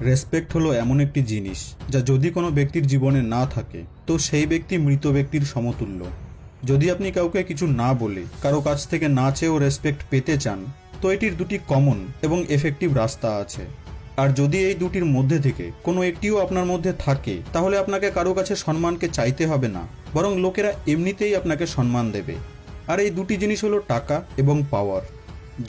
Respect হলো এমন একটি জিনিস যা যদি কোনো ব্যক্তির জীবনে না থাকে তো সেই ব্যক্তি মৃত ব্যক্তির সমতুল্য। যদি আপনি কাউকে কিছু না বলে কারো কাছ থেকে না চেয়েও রেসপেক্ট পেতে চান তো এটির দুটি কমন এবং এফেক্টিভ রাস্তা আছে। আর যদি এই দুটির মধ্যে থেকে কোনো একটিও আপনার মধ্যে থাকে তাহলে আপনাকে কারো কাছে সম্মানকে চাইতে হবে না, বরং লোকেরা এমনিতেই আপনাকে সম্মান দেবে। আর এই দুটি জিনিস হলো টাকা এবং পাওয়ার।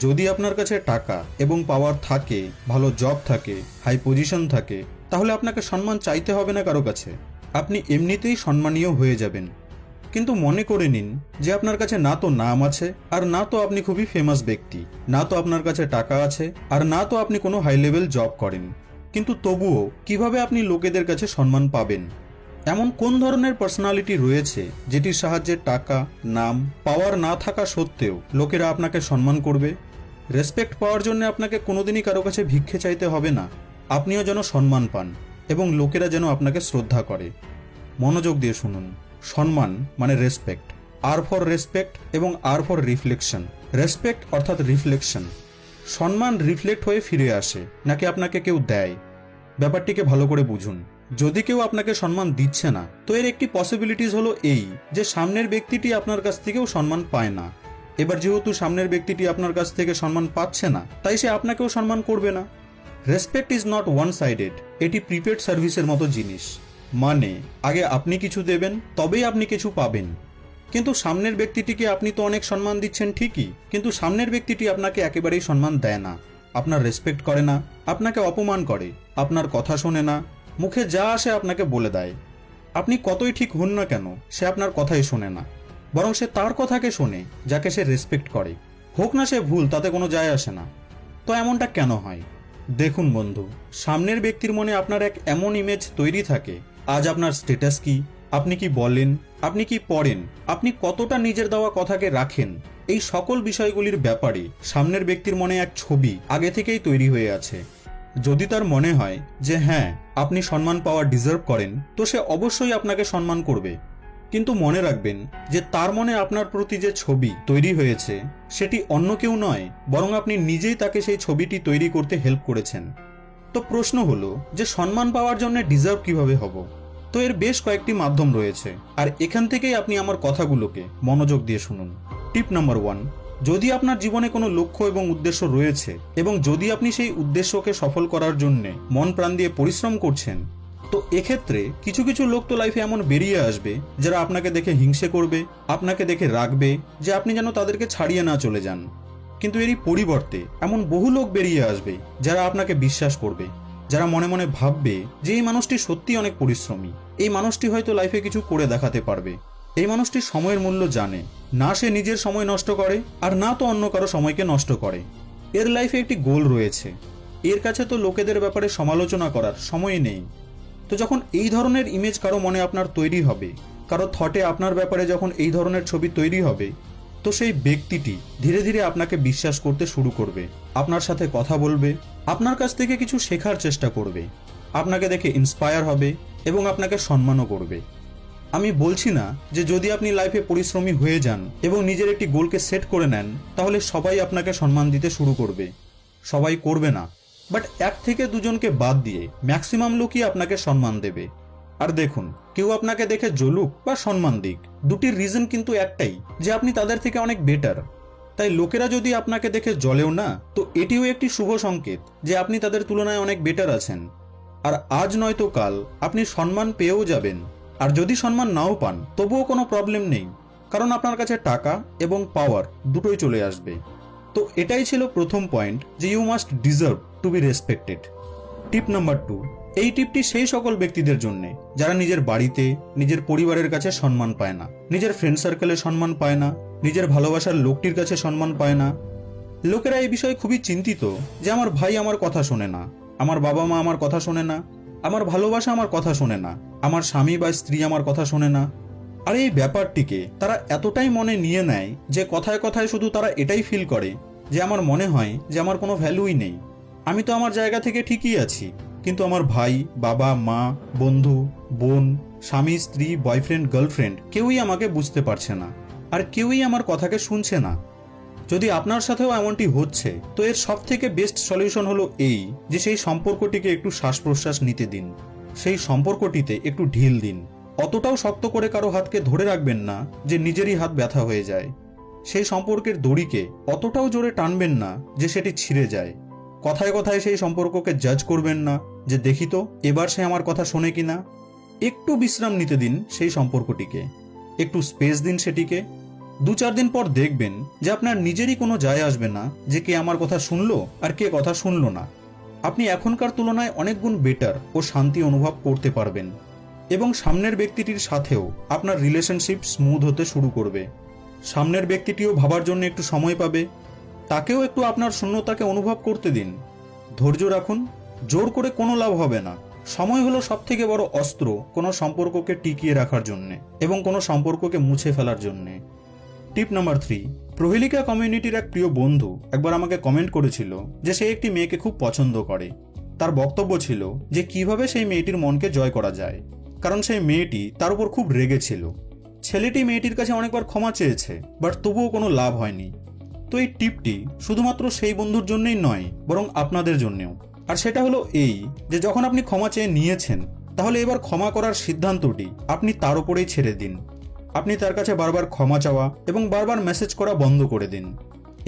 যদি আপনার কাছে টাকা এবং পাওয়ার থাকে, ভালো জব থাকে, হাই পজিশন থাকে, তাহলে আপনাকে সম্মান চাইতে হবে না কারো কাছে, আপনি এমনিতেই সম্মানীয় হয়ে যাবেন। কিন্তু মনে করে নিন যে আপনার কাছে না তো নাম আছে, আর না তো আপনি খুবই ফেমাস ব্যক্তি, না তো আপনার কাছে টাকা আছে, আর না তো আপনি কোনো হাই লেভেল জব করেন, কিন্তু তবুও কিভাবে আপনি লোকেদের কাছে সম্মান পাবেন? এমন কোন ধরনের পার্সোনালিটি রয়েছে যেটির সাহায্যে টাকা, নাম, পাওয়ার না থাকা সত্ত্বেও লোকেরা আপনাকে সম্মান করবে? রেসপেক্ট পাওয়ার জন্য আপনাকে কোনোদিনই কারো কাছে ভিক্ষে চাইতে হবে না। আপনিও যেন সম্মান পান এবং লোকেরা যেন আপনাকে শ্রদ্ধা করে। মনোযোগ দিয়ে শুনুন। সম্মান মানে রেসপেক্ট। আর ফর রেসপেক্ট এবং আর ফর রিফ্লেকশন। রেসপেক্ট অর্থাৎ রিফ্লেকশন। সম্মান রিফ্লেক্ট হয়ে ফিরে আসে, নাকি আপনাকে কেউ দেয়। ব্যাপারটিকে ভালো করে বুঝুন। যদি কেউ আপনাকে সম্মান দিচ্ছে না তো এর একটি পসিবিলিটিস হলো এই যে সামনের ব্যক্তিটি আপনার কাছ থেকেও সম্মান পায় না। এবার যেহেতু সামনের ব্যক্তিটি আপনার কাছ থেকে সম্মান পাচ্ছে না, তাই সে আপনাকেও সম্মান করবে না। Respect is not one sided, এটি প্রিপেড সার্ভিসের মতো জিনিস। মানে আগে আপনি কিছু দেবেন, তবেই আপনি কিছু পাবেন। কিন্তু সামনের ব্যক্তিটিকে আপনি তো অনেক সম্মান দিচ্ছেন ঠিকই, কিন্তু সামনের ব্যক্তিটি আপনাকে একেবারেই সম্মান দেয় না, আপনার রেসপেক্ট করে না, আপনাকে অপমান করে, আপনার কথা শোনে না, মুখে যা আসে আপনাকে বলে দেয়। আপনি কতই ঠিক হন না কেন, সে আপনার কথাই শোনে না, বরং সে তার কথাকে শোনে যাকে সে রেসপেক্ট করে। হোক না সে ভুল, তাতে কোনো যায় আসে না। তো এমনটা কেন হয়? দেখুন বন্ধু, সামনের ব্যক্তির মনে আপনার এক এমন ইমেজ তৈরি থাকে। আজ আপনার স্ট্যাটাস কি, আপনি কি বলেন, আপনি কি পড়েন, আপনি কতটা নিজের দেওয়া কথাকে রাখেন, এই সকল বিষয়গুলির ব্যাপারে সামনের ব্যক্তির মনে এক ছবি আগে থেকেই তৈরি হয়ে আছে। যদি তার মনে হয় যে হ্যাঁ আপনি সম্মান পাওয়া ডিজার্ভ করেন, তো সে অবশ্যই আপনাকে সম্মান করবে। কিন্তু মনে রাখবেন যে তার মনে আপনার প্রতি যে ছবি তৈরি হয়েছে সেটি অন্য কেউ নয়, বরং আপনি নিজেই তাকে সেই ছবিটি তৈরি করতে হেল্প করেছেন। তো প্রশ্ন হলো যে সম্মান পাওয়ার জন্য ডিজার্ভ কিভাবে হব? তো এর বেশ কয়েকটি মাধ্যম রয়েছে, আর এখান থেকেই আপনি আমার কথাগুলোকে মনোযোগ দিয়ে শুনুন। টিপ নাম্বার 1, যদি আপনার জীবনে কোনো লক্ষ্য এবং উদ্দেশ্য রয়েছে এবং যদি আপনি সেই উদ্দেশ্যকে সফল করার জন্য মন প্রাণ দিয়ে পরিশ্রম করছেন, তো এক্ষেত্রে কিছু কিছু লোক তো লাইফে এমন বেরিয়ে আসবে যারা আপনাকে দেখে হিংসে করবে, আপনাকে দেখে রাখবে যে আপনি যেন তাদেরকে ছাড়িয়ে না চলে যান। কিন্তু এরই পরিবর্তে এমন বহু লোক বেরিয়ে আসবে যারা আপনাকে বিশ্বাস করবে, যারা মনে মনে ভাববে যে এই মানুষটি সত্যি অনেক পরিশ্রমী, এই মানুষটি হয়তো লাইফে কিছু করে দেখাতে পারবে, এই মানুষটি সময়ের মূল্য জানে, না সে নিজের সময় নষ্ট করে আর না তো অন্য কারো সময়কে নষ্ট করে। এর লাইফে একটি গোল রয়েছে, এর কাছে তো লোকেদের ব্যাপারে সমালোচনা করার সময় নেই। তো যখন এই ধরনের ইমেজ কারো মনে আপনার তৈরি হবে, কারো থটে আপনার ব্যাপারে যখন এই ধরনের ছবি তৈরি হবে, তো সেই ব্যক্তিটি ধীরে ধীরে আপনাকে বিশ্বাস করতে শুরু করবে, আপনার সাথে কথা বলবে, আপনার কাছ থেকে কিছু শেখার চেষ্টা করবে, আপনাকে দেখে ইন্সপায়ার হবে এবং আপনাকে সম্মানও করবে। আমি বলছি না যে যদি আপনি লাইফে পরিশ্রমী হয়ে যান এবং নিজের একটি গোলকে সেট করে নেন তাহলে সবাই আপনাকে সম্মান দিতে শুরু করবে। সবাই করবে না, বাট 1 থেকে 2 জনকে বাদ দিয়ে ম্যাক্সিমাম লোকই আপনাকে সম্মান দেবে। আর দেখুন, কেউ আপনাকে দেখে জ্বলুক বা সম্মান দিক, দুটির রিজন কিন্তু একটাই, যে আপনি তাদের থেকে অনেক বেটার। তাই লোকেরা যদি আপনাকে দেখে জ্বলেও না, তো এটিও একটি শুভ সংকেত যে আপনি তাদের তুলনায় অনেক বেটার আছেন। আর আজ নয়তো কাল আপনি সম্মান পেয়েও যাবেন, আর যদি সম্মান নাও পান তবুও কোনো প্রবলেম নেই, কারণ আপনার কাছে টাকা এবং পাওয়ার দুটোই চলে আসবে। তো এটাই ছিল প্রথম পয়েন্ট, যে you must deserve to be respected. Tip number 2, এই টিপটি সেই সকল ব্যক্তিদের জন্য যারা নিজের বাড়িতে, নিজের পরিবারের কাছে সম্মান পায় না, নিজের ফ্রেন্ড সার্কেলে সম্মান পায় না, নিজের ভালোবাসার লোকটির কাছে সম্মান পায় না। লোকেরা এই বিষয়ে খুবই চিন্তিত যে আমার ভাই আমার কথা শোনে না, আমার বাবা মা আমার কথা শোনে না, আমার ভালোবাসা আমার কথা শোনে না, আমার স্বামী বা স্ত্রী আমার কথা শোনে না। আর এই ব্যাপারটিকে তারা এতটাই মনে নিয়ে নেয় যে কথায় কথায় শুধু তারা এটাই ফিল করে যে আমার মনে হয় যে আমার কোনো ভ্যালুই নেই, আমি তো আমার জায়গা থেকে ঠিকই আছি, কিন্তু আমার ভাই, বাবা, মা, বন্ধু, বোন, স্বামী, স্ত্রী, বয়ফ্রেন্ড, গার্লফ্রেন্ড কেউই আমাকে বুঝতে পারছে না, আর কেউই আমার কথাকে শুনছে না। যদি আপনার সাথেও এমনটি হচ্ছে তো এর সব থেকে বেস্ট সলিউশন হলো এই যে সেই সম্পর্কটিকে একটু শ্বাস প্রশ্বাস নিতে দিন, সেই সম্পর্কটিতে একটু ঢিল দিন। অতটাও শক্ত করে কারো হাতকে ধরে রাখবেন না যে নিজেরই হাত ব্যথা হয়ে যায়। সেই সম্পর্কের দড়িকে অতটাও জোরে টানবেন না যে সেটি ছিঁড়ে যায়। কথায় কথায় সেই সম্পর্ককে জাজ করবেন না যে দেখি তো এবার সে আমার কথা শোনে কিনা। একটু বিশ্রাম নিতে দিন সেই সম্পর্কটিকে, একটু স্পেস দিন সেটিকে। 2-4 দিন পর দেখবেন যে আপনার নিজেরই কোনো যায় আসবে না যে কে আমার কথা শুনলো আর কে কথা শুনলো না। আপনি এখনকার তুলনায় অনেক গুণ বেটার ও শান্তি অনুভব করতে পারবেন এবং সামনের ব্যক্তিটির সাথেও আপনার রিলেশনশিপ স্মুথ হতে শুরু করবে। সামনের ব্যক্তিটিও ভাবার জন্য একটু সময় পাবে, তাকেও একটু আপনার শূন্যতাকে অনুভব করতে দিন। ধৈর্য রাখুন, জোর করে কোনো লাভ হবে না। সময় হলো সবথেকে বড় অস্ত্র কোনো সম্পর্ককে টিকিয়ে রাখার জন্যে এবং কোনো সম্পর্ককে মুছে ফেলার জন্যে। টিপ নাম্বার 3, প্রহেলিকা কমিউনিটির এক প্রিয় বন্ধু একবার আমাকে কমেন্ট করেছিল যে সে একটি মেয়েকে খুব পছন্দ করে। তার বক্তব্য ছিল যে কিভাবে সেই মেয়েটির মনকে জয় করা যায়, কারণ সেই মেয়েটি তার উপর খুব রেগেছিল। ছেলেটি মেয়েটির কাছে অনেকবার ক্ষমা চেয়েছে, বাট তবুও কোনো লাভ হয়নি। তো এই টিপটি শুধুমাত্র সেই বন্ধুর জন্যই নয়, বরং আপনাদের জন্যেও। আর সেটা হলো এই যে যখন আপনি ক্ষমা চেয়ে নিয়েছেন, তাহলে এবার ক্ষমা করার সিদ্ধান্তটি আপনি তার উপরেই ছেড়ে দিন। আপনি তার কাছে বারবার ক্ষমা চাওয়া এবং বারবার মেসেজ করা বন্ধ করে দিন।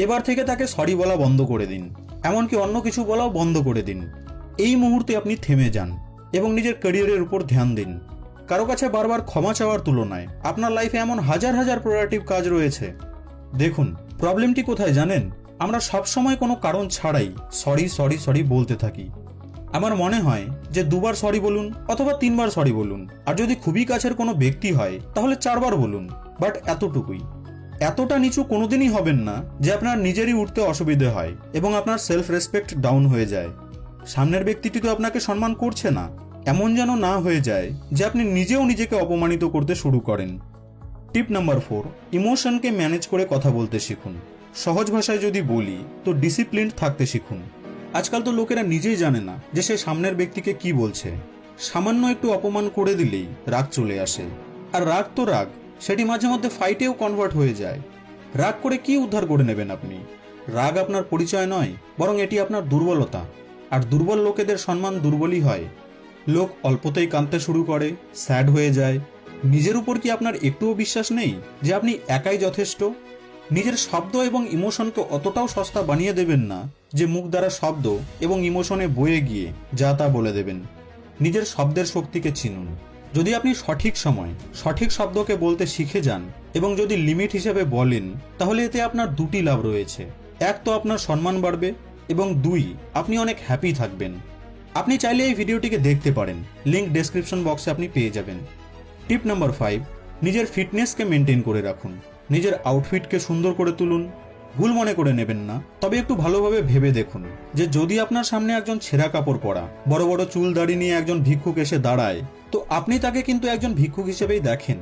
এবার থেকে তাকে সরি বলা বন্ধ করে দিন, এমনকি অন্য কিছু বলাও বন্ধ করে দিন। এই মুহূর্তে আপনি থেমে যান এবং নিজের ক্যারিয়ারের উপর ধ্যান দিন। কারো কাছে বারবার ক্ষমা চাওয়ার তুলনায় আপনার লাইফে এমন হাজার হাজার প্রোডাক্টিভ কাজ রয়েছে। দেখুন, প্রবলেমটি কোথায় জানেন? আমরা সবসময় কোনো কারণ ছাড়াই সরি সরি সরি বলতে থাকি। আমার মনে হয় যে 2বার সরি বলুন অথবা 3বার সরি বলুন, আর যদি খুবই কাছের কোনো ব্যক্তি হয় তাহলে 4বার বলুন, বাট এতটুকুই। এতটা নিচু কোনোদিনই হবেন না যে আপনার নিজেরই উঠতে অসুবিধে হয় এবং আপনার সেলফ রেসপেক্ট ডাউন হয়ে যায়। সামনের ব্যক্তিটি তো আপনাকে সম্মান করছে না, এমন যেন না হয়ে যায় যে আপনি নিজেও নিজেকে অপমানিত করতে শুরু করেন। টিপ নাম্বার 4, ইমোশনকে ম্যানেজ করে কথা বলতে শিখুন। সহজ ভাষায় যদি বলি তো ডিসিপ্লিনড থাকতে শিখুন। আজকাল তো লোকেরা নিজেই জানে না যে সে সামনের ব্যক্তিকে কি বলছে। সামান্য একটু অপমান করে দিলেই রাগ চলে আসে, আর রাগ তো রাগ, সেটি মাঝে মধ্যে ফাইটেও কনভার্ট হয়ে যায়। রাগ করে কি উদ্ধার করে নেবেন আপনি? রাগ আপনার পরিচয় নয়, বরং এটি আপনার দুর্বলতা। আর দুর্বল লোকেদের সম্মান দুর্বলই হয়। লোক অল্পতেই কাঁদতে শুরু করে, স্যাড হয়ে যায়। নিজের উপর কি আপনার একটুও বিশ্বাস নেই যে আপনি একাই যথেষ্ট? নিজের শব্দ এবং ইমোশনকে অতটাও সস্তা বানিয়ে দেবেন না যে মুখ দ্বারা শব্দ এবং ইমোশনে বয়ে গিয়ে যা তা বলে দেবেন। নিজের শব্দের শক্তিকে চিনুন। যদি আপনি সঠিক সময় সঠিক শব্দকে বলতে শিখে যান এবং যদি লিমিট হিসেবে বলেন, তাহলে এতে আপনার 2টি লাভ রয়েছে। 1, তো আপনার সম্মান বাড়বে, এবং 2, আপনি অনেক হ্যাপি থাকবেন। আপনি চাইলে এই ভিডিওটিকে দেখতে পারেন, লিংক ডেসক্রিপশন বক্সে আপনি পেয়ে যাবেন। টিপ নাম্বার 5, নিজের ফিটনেসকে মেনটেন করে রাখুন। নিজের আউটফিটকে সুন্দর করে তুলুন। ভুল মনে করে নেবেন না, তবে একটু ভালোভাবে ভেবে দেখুন যে যদি আপনার সামনে একজন ছেঁড়া কাপড় পরা, বড় বড় চুল দাড়ি নিয়ে একজন ভিক্ষুক এসে দাঁড়ায়, তো আপনি তাকে কিন্তু একজন ভিক্ষুক হিসেবেই দেখেন।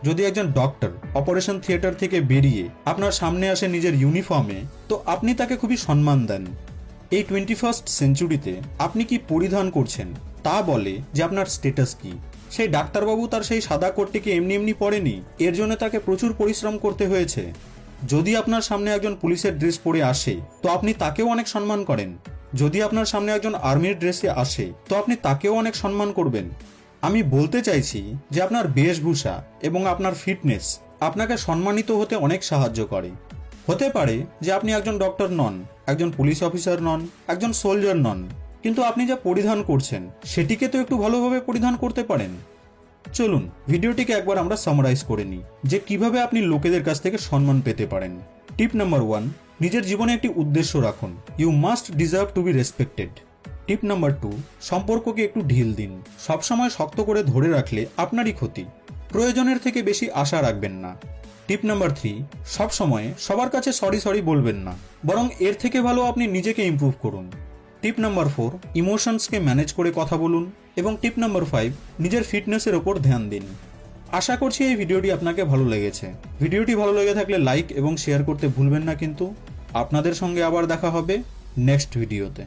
যদি একজন ডক্টর অপারেশন থিয়েটার থেকে বেরিয়ে আপনার সামনে আসে নিজের ইউনিফর্মে, তো আপনি তাকে খুবই সম্মান দেন। এই 21st সেঞ্চুরিতে আপনি কি পরিধান করছেন তা বলে যে আপনার স্ট্যাটাস কি। সেই ডাক্তারবাবু তার সেই সাদা কোটটিকে এমনি এমনি পরেনি, এর জন্য তাকে প্রচুর পরিশ্রম করতে হয়েছে। যদি আপনার সামনে একজন পুলিশের ড্রেস পরে আসে, তো আপনি তাকেও অনেক সম্মান করেন। যদি আপনার সামনে একজন আর্মির ড্রেসে আসে, তো আপনি তাকেও অনেক সম্মান করবেন। আমি বলতে চাইছি যে আপনার বেশভূষা এবং আপনার ফিটনেস আপনাকে সম্মানিত হতে অনেক সাহায্য করে। হতে পারে যে আপনি একজন ডক্টর নন, একজন পুলিশ অফিসার নন, একজন সোলজার নন, কিন্তু আপনি যা পরিধান করছেন সেটিকে তো একটু ভালোভাবে পরিধান করতে পারেন। চলুন ভিডিওটিকে একবার আমরা সামারাইজ করে নিই যে কিভাবে আপনি লোকেদের কাছ থেকে সম্মান পেতে পারেন। টিপ নাম্বার 1, নিজের জীবনে একটি উদ্দেশ্য রাখুন। You must deserve to be respected. Tip number 2, সম্পর্ককে একটু ঢিল দিন। সবসময় শক্ত করে ধরে রাখলে আপনারই ক্ষতি। প্রয়োজনের থেকে বেশি আশা রাখবেন না। টিপ নাম্বার 3, সবসময় সবার কাছে সরি সরি বলবেন না, বরং এর থেকে ভালো আপনি নিজেকে ইমপ্রুভ করুন। টিপ নাম্বার 4, ইমোশনসকে ম্যানেজ করে কথা বলুন। এবং টিপ নাম্বার 5, নিজের ফিটনেসের ওপর ধ্যান দিন। আশা করছি এই ভিডিওটি আপনাকে ভালো লেগেছে। ভিডিওটি ভালো লেগে থাকলে লাইক এবং শেয়ার করতে ভুলবেন না কিন্তু। আপনাদের সঙ্গে আবার দেখা হবে নেক্সট ভিডিওতে।